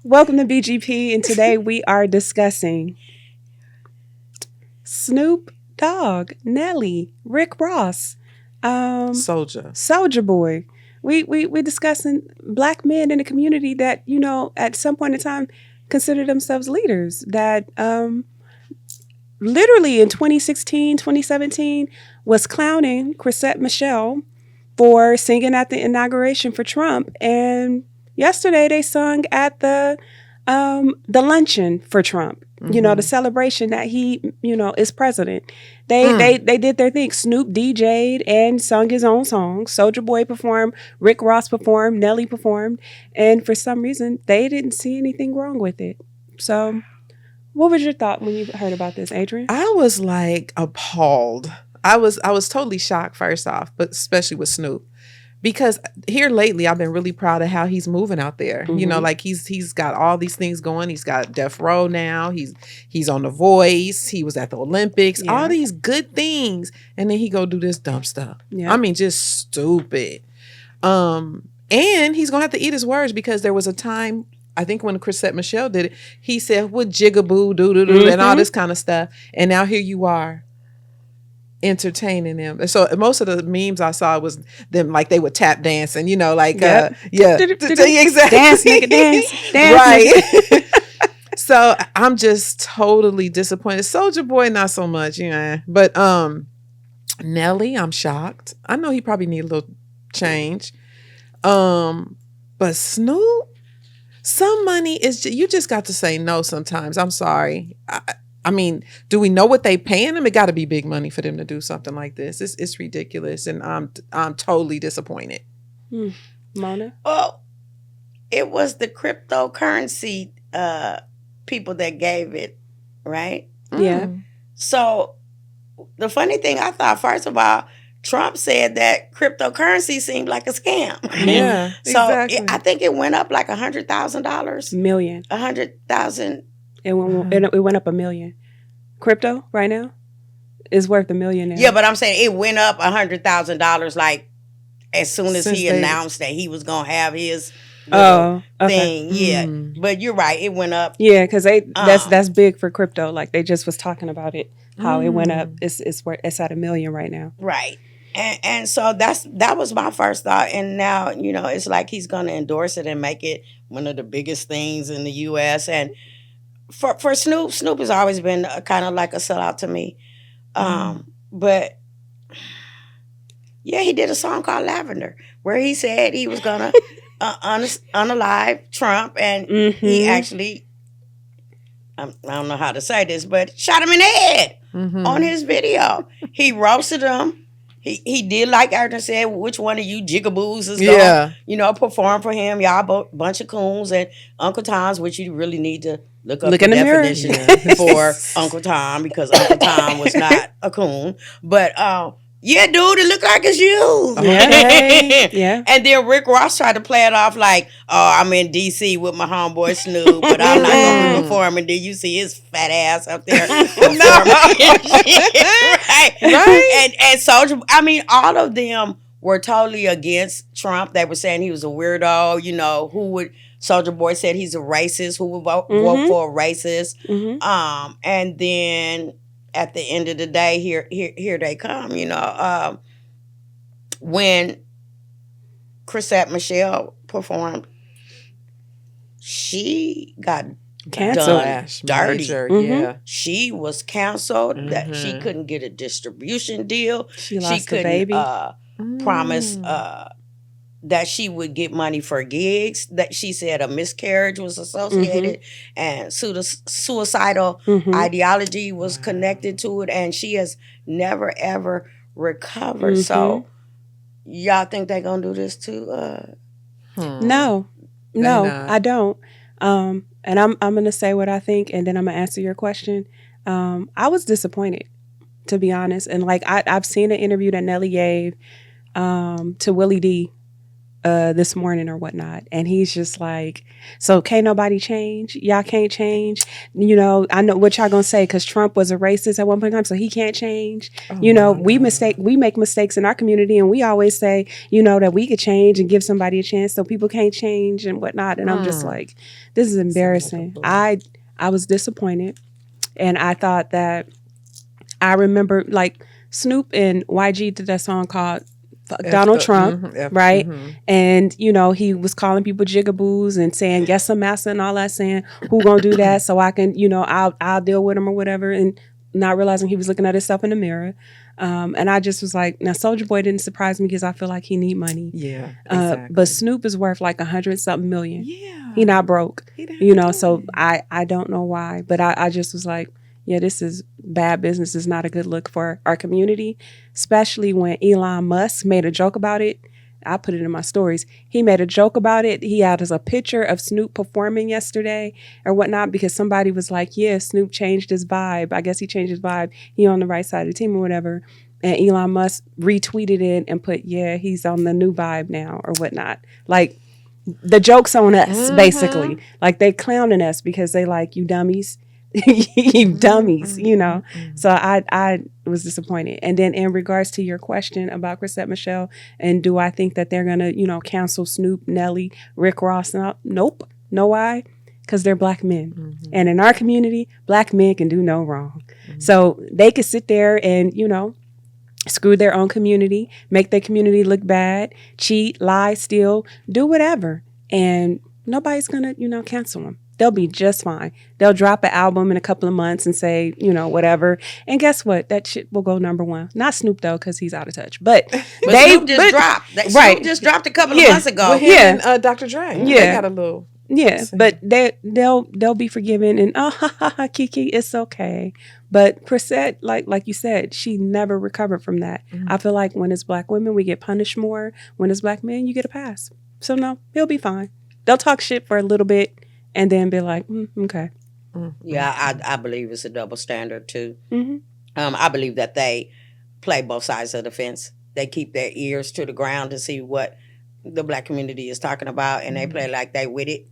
Welcome to BGP, and today we are discussing Snoop Dogg, Nelly, Rick Ross, Soulja Boy. We discussing black men in the community that at some point in time consider themselves leaders. That literally in 2016, 2017 was clowning Chrisette Michelle for singing at the inauguration for Trump, and yesterday they sung at the luncheon for Trump. The celebration that he, is president. They did their thing. Snoop DJ'd and sung his own songs. Soulja Boy performed. Rick Ross performed. Nelly performed. And for some reason, they didn't see anything wrong with it. So, what was your thought when you heard about this, Adrian? I was like appalled. I was totally shocked first off, but especially with Snoop. Because here lately, I've been really proud of how he's moving out there. Like he's got all these things going. He's got Death Row now. He's on The Voice. He was at the Olympics. Yeah. All these good things, and then he go do this dumb stuff. Yeah. I mean, just stupid. And he's gonna have to eat his words because there was a time, I think when Chrisette Michelle did it, he said, "What jigaboo doo doo doo," and all this kind of stuff. And now here you are, entertaining them. So most of the memes I saw was them like they would tap dancing, exactly. Dance, nigga, dance, right. So I'm just totally disappointed. Soulja Boy, not so much, But Nelly, I'm shocked. I know he probably need a little change. But Snoop, some money is you just got to say no sometimes. I'm sorry. I mean, do we know what they paying him? It got to be big money for them to do something like this. It's ridiculous, and I'm totally disappointed. Mona? Well, it was the cryptocurrency people that gave it, right? Yeah. So the funny thing, I thought, first of all, Trump said that cryptocurrency seemed like a scam. Yeah, so exactly. I think it went up like $100,000. Million. 100,000. It went up $1 million. Crypto right now is worth $1 million now. Yeah, but I'm saying it went up $100,000 like as soon as he announced that he was gonna have his thing. Yeah, but you're right, it went up. Yeah, because that's big for crypto. Like they just was talking about it, how it went up. It's at $1 million right now. Right. And so that was my first thought. And now, it's like he's gonna endorse it and make it one of the biggest things in the US. And for Snoop has always been kind of like a sellout to me. But yeah, he did a song called Lavender where he said he was gonna unalive Trump, and he actually, I don't know how to say this, but shot him in the head on his video. He roasted him. He did like Erden said, which one of you jigaboos is going to, perform for him? Y'all bunch of coons, and Uncle Tom's, which you really need to look up the definition for Uncle Tom, because Uncle Tom was not a coon. But yeah, dude, it looked like it's you. Yeah. And then Rick Ross tried to play it off like, oh, I'm in D.C. with my homeboy Snoop, but I'm not going to perform. And then you see his fat ass up there performing. Right? And Soulja, I mean, all of them were totally against Trump. They were saying he was a weirdo. Soulja Boy said he's a racist. Who would vote for a racist? And then at the end of the day, here they come. When Chrisette Michelle performed, she got canceled, dirty. Yeah, she was canceled. That she couldn't get a distribution deal. She lost couldn't the baby. Promise that she would get money for gigs. That she said a miscarriage was associated, and suicidal ideology was connected to it, and she has never ever recovered. So, y'all think they're gonna do this too? No, I don't. And I'm gonna say what I think, and then I'm gonna answer your question. I was disappointed, to be honest, and like I've seen an interview that Nelly gave to Willie D this morning or whatnot, and he's just like, so can't nobody change? Y'all can't change? You know, I know what y'all gonna say because Trump was a racist at one point in time, so he can't change. You know, we make mistakes in our community, and we always say, you know, that we could change and give somebody a chance, so people can't change and whatnot. And I'm just like, this is embarrassing. I was disappointed, and I thought that I remember like Snoop and YG did that song called Donald Trump, right? And, you know, he was calling people jigaboos and saying, yes, I'm massa and all that, saying, who gonna do that so I can, you know, I'll deal with him or whatever, and not realizing he was looking at himself in the mirror. And I just was like, now Soulja Boy didn't surprise me because I feel like he need money. Yeah, exactly. But Snoop is worth like 100-something million. Yeah. He not broke, you know, so I don't know why, but I just was like, yeah, this is bad business. It's not a good look for our community, especially when Elon Musk made a joke about it. I put it in my stories. He made a joke about it. He had a picture of Snoop performing yesterday or whatnot because somebody was like, yeah, Snoop changed his vibe. I guess he changed his vibe. He on the right side of the team or whatever. And Elon Musk retweeted it and put, yeah, he's on the new vibe now or whatnot. Like, the joke's on us, basically. Like, they clowning us because they like, you dummies. You dummies, you know. So I was disappointed. And then in regards to your question about Chrisette Michelle, and do I think that they're gonna, you know, cancel Snoop, Nelly, Rick Ross? Nope. Know why? Because they're black men. And in our community, black men can do no wrong. So they could sit there and, you know, screw their own community, make their community look bad, cheat, lie, steal, do whatever. And nobody's gonna, you know, cancel them. They'll be just fine. They'll drop an album in a couple of months and say, you know, whatever. And guess what? That shit will go number one. Not Snoop, though, because he's out of touch. But Snoop just dropped. Snoop just dropped a couple of months ago. With him and Dr. Dre. Yeah. They got a little... Yeah, but they'll be forgiven and Kiki, it's okay. But Chrisette, like you said, she never recovered from that. I feel like when it's black women, we get punished more. When it's black men, you get a pass. So no, he'll be fine. They'll talk shit for a little bit and then be like, okay. Yeah, I believe it's a double standard too. I believe that they play both sides of the fence. They keep their ears to the ground to see what the black community is talking about, and they play like they with it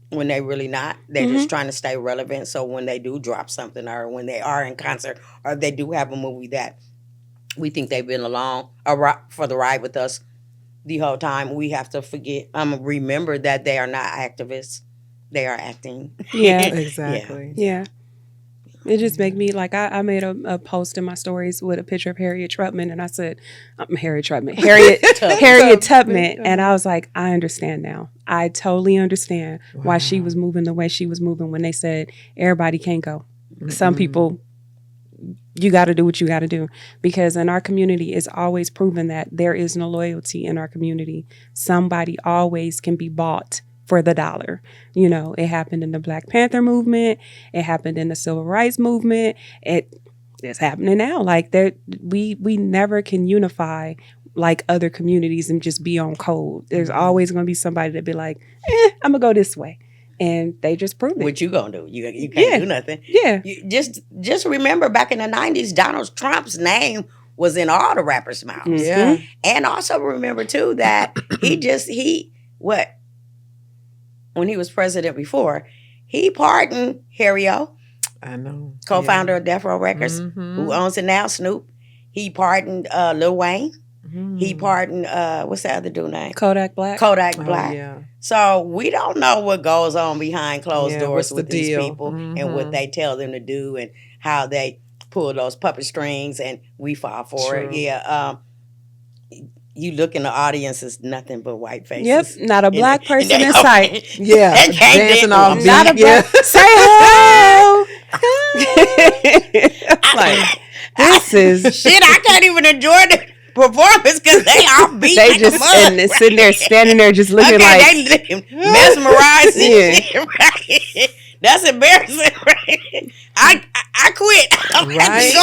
when they really not. They're just trying to stay relevant. So when they do drop something, or when they are in concert, or they do have a movie that we think they've been along for the ride with us the whole time, we have to remember that they are not activists. They are acting. Yeah, exactly. Yeah. It just made me, like, I made a post in my stories with a picture of Harriet Tubman, and I said, Harriet Tubman, and I was like, I understand now. I totally understand why she was moving the way she was moving when they said everybody can't go. Some people, you got to do what you got to do, because in our community, it's always proven that there is no loyalty in our community. Somebody always can be bought for the dollar. You know, it happened in the Black Panther movement. It happened in the Civil Rights movement. It's happening now. Like, we never can unify like other communities and just be on code. There's always going to be somebody that be like, I'm going to go this way. And they just proved it. What you going to do? You can't do nothing. Yeah. Just remember back in the 90s, Donald Trump's name was in all the rappers' mouths. Yeah. And also remember, too, that when he was president before, he pardoned Harry O. I know. Co-founder of Death Row Records, who owns it now, Snoop. He pardoned Lil Wayne. He pardoned, what's the other dude name? Kodak Black. Yeah. So we don't know what goes on behind closed doors with these deal? people and what they tell them to do and how they pull those puppet strings, and we fall for it. Yeah. You look in the audience, it's nothing but white faces. Yep, not a black person in sight. Yeah, dancing all beat. Not a black. Say hello. Like, this is shit. I can't even enjoy the performance because they all beat. They like just sitting there, standing there, just looking like they looking mesmerized and shit. Right? That's embarrassing, right? I quit. Right.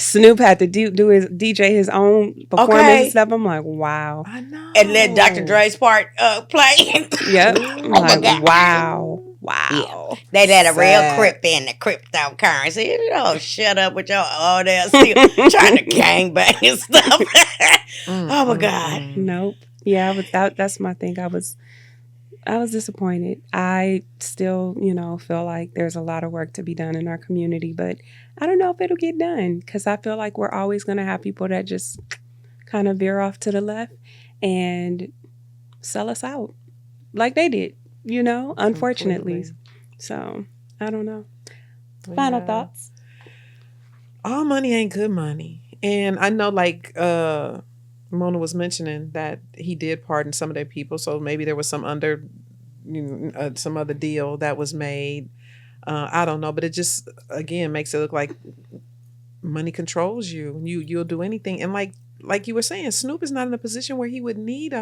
Snoop had to do his DJ his own performance and stuff. I'm like, wow. I know. And let Dr. Dre's part play. Yep. I'm like, wow. Yeah. They let a real crip in the cryptocurrency. You know, shut up with your old ass still trying to gangbang and stuff. Oh my God. Nope. Yeah, that's my thing. I was disappointed. I still, feel like there's a lot of work to be done in our community, but I don't know if it'll get done because I feel like we're always going to have people that just kind of veer off to the left and sell us out like they did, unfortunately. Completely. So I don't know. Final Yeah. thoughts. All money ain't good money. And I know like Mona was mentioning that he did pardon some of their people, so maybe there was some some other deal that was made. I don't know, but it just again makes it look like money controls you. You'll do anything, and like you were saying, Snoop is not in a position where he would need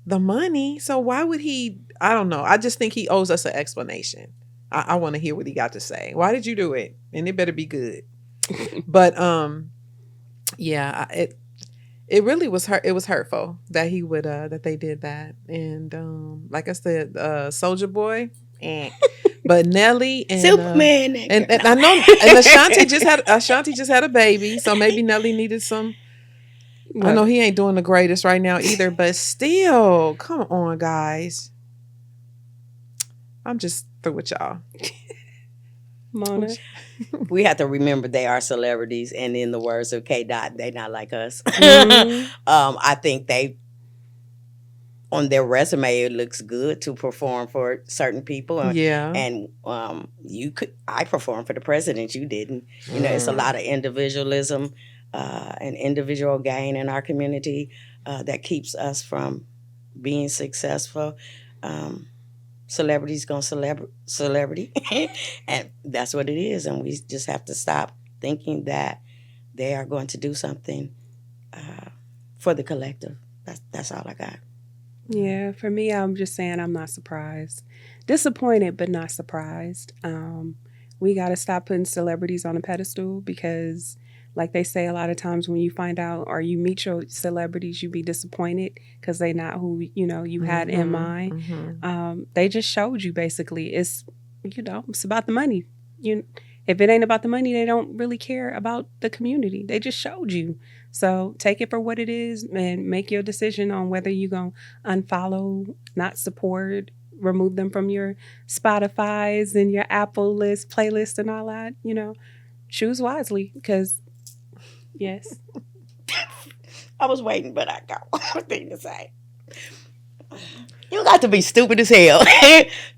the money. So why would he? I don't know. I just think he owes us an explanation. I want to hear what he got to say. Why did you do it? And it better be good. But yeah, it really was hurt. It was hurtful that he would that they did that. And like I said, Soulja Boy, but Nelly and Superman. and I know and Ashanti just had a baby, so maybe Nelly needed some. I know he ain't doing the greatest right now either, but still, come on, guys. I'm just through with y'all. Mona. We have to remember they are celebrities, and in the words of K. Dot, they not like us. Mhm. I think they, on their resume, it looks good to perform for certain people. Yeah. And I performed for the president. You didn't. It's a lot of individualism and individual gain in our community that keeps us from being successful. Celebrity's gonna celebrity, and that's what it is. And we just have to stop thinking that they are going to do something for the collective. That's all I got. Yeah, for me, I'm just saying I'm not surprised. Disappointed, but not surprised. We got to stop putting celebrities on a pedestal because, like they say a lot of times when you find out or you meet your celebrities, you be disappointed because they not who, you had in mind. Mm-hmm. They just showed you basically. It's about the money. If it ain't about the money, they don't really care about the community. They just showed you. So take it for what it is and make your decision on whether you're going to unfollow, not support, remove them from your Spotify's and your Apple list, playlist and all that. Choose wisely because, yes. I was waiting, but I got one more thing to say. You got to be stupid as hell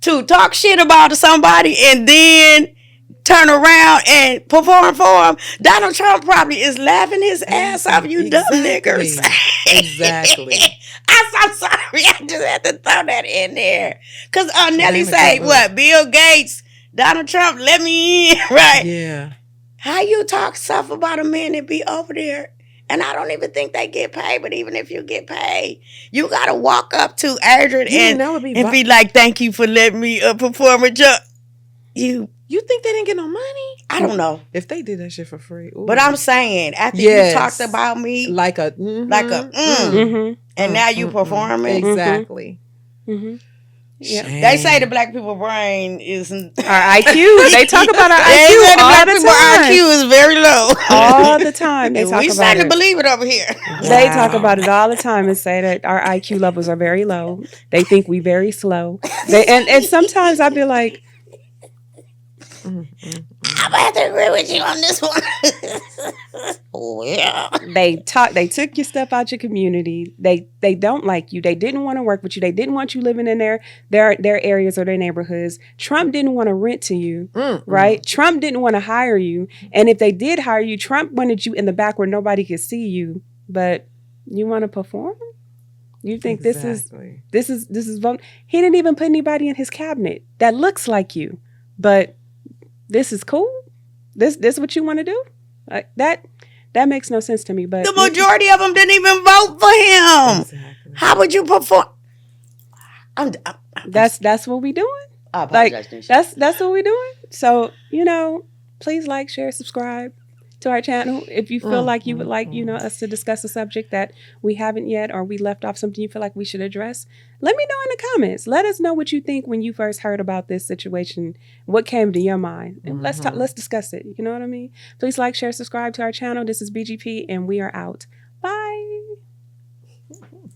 to talk shit about somebody and then turn around and perform for him. Donald Trump probably is laughing his ass off, you dumb niggers. Exactly. I'm sorry. I just had to throw that in there. Because Nelly Damn it, say, that what? Bill Gates, Donald Trump, let me in, right? Yeah. How you talk stuff about a man that be over there? And I don't even think they get paid, but even if you get paid, you got to walk up to Adrian and be like, thank you for letting me perform a job. You think they didn't get no money? I don't know. If they did that shit for free. Ooh. But I'm saying, after you talked about me, and now you performing. Exactly. Mm-hmm. Yep. They say the black people brain isn't our IQ. They talk about our IQ all the time. IQ is very low all the time. They talk we about starting it. To believe it over here. They talk about it all the time and say that our IQ levels are very low. They think we very slow. And sometimes I'd be like, I'm gonna have to agree with you on this one. Oh yeah. They took your stuff out your community. They don't like you. They didn't want to work with you. They didn't want you living in their areas or their neighborhoods. Trump didn't want to rent to you, right? Trump didn't want to hire you. And if they did hire you, Trump wanted you in the back where nobody could see you. But you want to perform? You think this is he didn't even put anybody in his cabinet that looks like you. But this is cool. This what you want to do? That makes no sense to me. But the majority of them didn't even vote for him. Exactly. How would you perform? That's what we doing. I apologize. That's what we doing. So please like, share, subscribe to our channel if you feel like you would like us to discuss a subject that we haven't yet, or we left off something you feel like we should address. Let me know in the comments. Let us know what you think when you first heard about this situation. What came to your mind? And let's discuss it. You know what I mean? Please like, share, subscribe to our channel. This is BGP, and we are out. Bye.